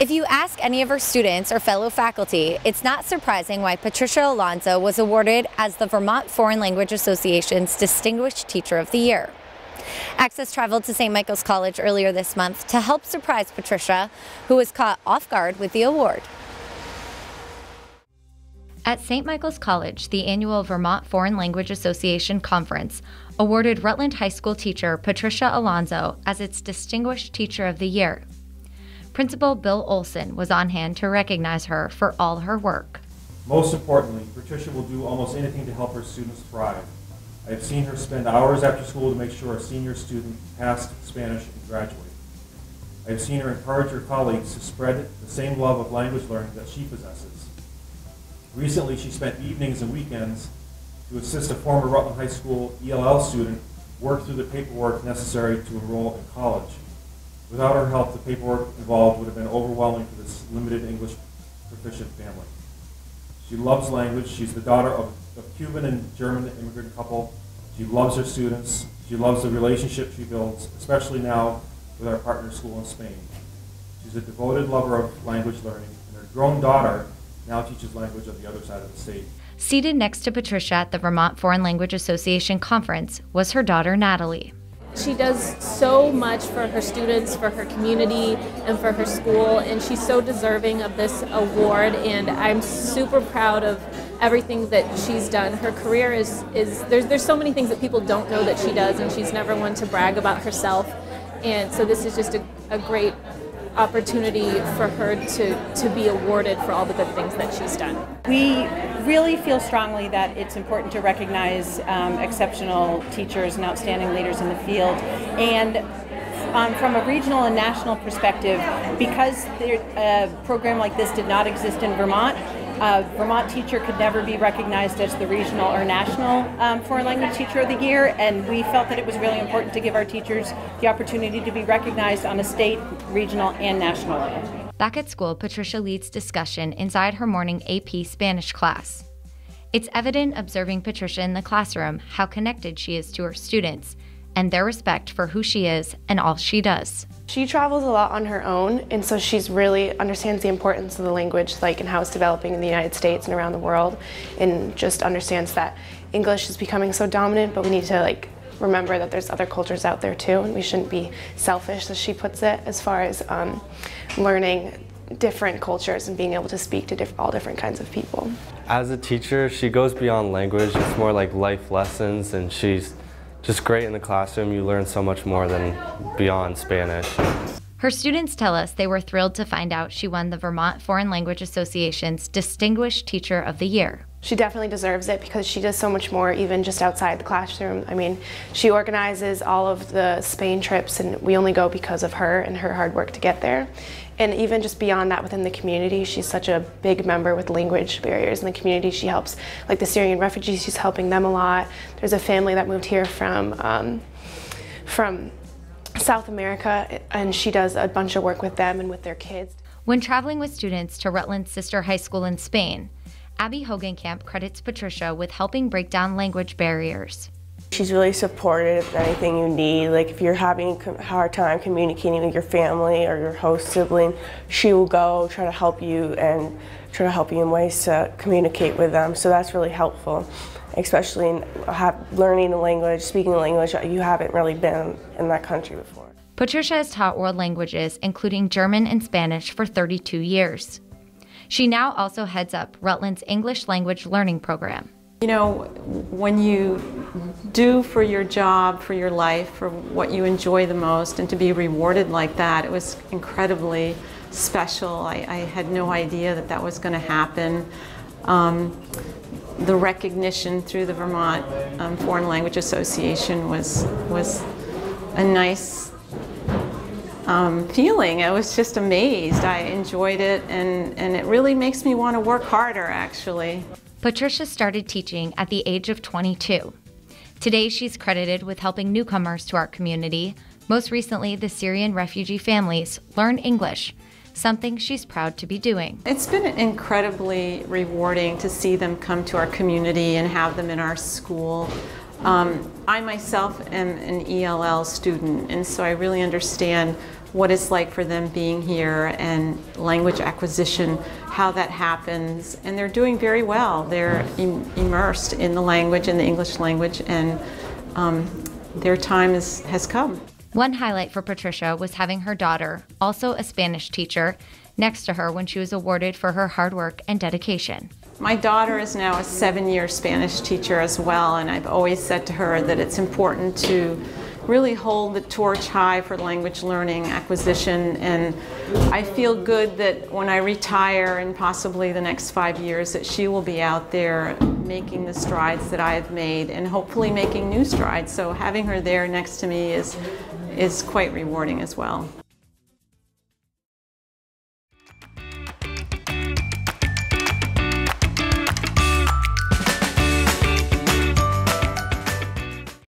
If you ask any of her students or fellow faculty, it's not surprising why Patricia Alonso was awarded as the Vermont Foreign Language Association's Distinguished Teacher of the Year. Access traveled to St. Michael's College earlier this month to help surprise Patricia, who was caught off guard with the award. At St. Michael's College, the annual Vermont Foreign Language Association Conference awarded Rutland High School teacher Patricia Alonso as its Distinguished Teacher of the Year. Principal Bill Olson was on hand to recognize her for all her work. Most importantly, Patricia will do almost anything to help her students thrive. I have seen her spend hours after school to make sure a senior student passed Spanish and graduate. I have seen her encourage her colleagues to spread the same love of language learning that she possesses. Recently, she spent evenings and weekends to assist a former Rutland High School ELL student work through the paperwork necessary to enroll in college. Without her help, the paperwork involved would have been overwhelming for this limited English proficient family. She loves language. She's the daughter of a Cuban and German immigrant couple. She loves her students. She loves the relationship she builds, especially now with our partner school in Spain. She's a devoted lover of language learning, and her grown daughter now teaches language on the other side of the state. Seated next to Patricia at the Vermont Foreign Language Association conference was her daughter, Natalie. She does so much for her students, for her community, and for her school, and she's so deserving of this award, and I'm super proud of everything that she's done. Her career there's so many things that people don't know that she does, and she's never one to brag about herself, and so this is just a great opportunity for her to be awarded for all the good things that she's done. We really feel strongly that it's important to recognize exceptional teachers and outstanding leaders in the field, and from a regional and national perspective, because a program like this did not exist in Vermont, a Vermont teacher could never be recognized as the regional or national foreign language teacher of the year, and we felt that it was really important to give our teachers the opportunity to be recognized on a state, regional, and national level. Back at school, Patricia leads discussion inside her morning AP Spanish class. It's evident observing Patricia in the classroom how connected she is to her students and their respect for who she is and all she does. She travels a lot on her own, and so she's really understands the importance of the language, and how it's developing in the United States and around the world, and just understands that English is becoming so dominant, but we need to remember that there's other cultures out there too, and we shouldn't be selfish, as she puts it, as far as learning different cultures and being able to speak to all different kinds of people. As a teacher, she goes beyond language. It's more like life lessons, and she's just great in the classroom. You learn so much more than beyond Spanish. Her students tell us they were thrilled to find out she won the Vermont Foreign Language Association's Distinguished Teacher of the Year. She definitely deserves it because she does so much more even just outside the classroom. I mean, she organizes all of the Spain trips, and we only go because of her and her hard work to get there. And even just beyond that, within the community, she's such a big member with language barriers in the community. She helps, the Syrian refugees, she's helping them a lot. There's a family that moved here from South America, and she does a bunch of work with them and with their kids. When traveling with students to Rutland's sister high school in Spain, Abby Hogenkamp credits Patricia with helping break down language barriers. She's really supportive of anything you need. If you're having a hard time communicating with your family or your host sibling, she will go try to help you and try to help you in ways to communicate with them. So that's really helpful, especially in learning the language, speaking the language. You haven't really been in that country before. Patricia has taught world languages, including German and Spanish, for 32 years. She now also heads up Rutland's English language learning program. You know, when you do for your job, for your life, for what you enjoy the most, and to be rewarded like that, it was incredibly special. I had no idea that was going to happen. The recognition through the Vermont Foreign Language Association was a nice feeling. I was just amazed. I enjoyed it, and it really makes me want to work harder, actually. Patricia started teaching at the age of 22. Today, she's credited with helping newcomers to our community, most recently the Syrian refugee families, learn English, something she's proud to be doing. It's been incredibly rewarding to see them come to our community and have them in our school. I myself am an ELL student, and so I really understand what it's like for them being here and language acquisition, how that happens, and they're doing very well. They're immersed in the language, in the English language, and their time has come. One highlight for Patricia was having her daughter, also a Spanish teacher, next to her when she was awarded for her hard work and dedication. My daughter is now a 7-year Spanish teacher as well, and I've always said to her that it's important to really hold the torch high for language learning acquisition, and I feel good that when I retire in possibly the next 5 years that she will be out there making the strides that I have made and hopefully making new strides. So having her there next to me is quite rewarding as well.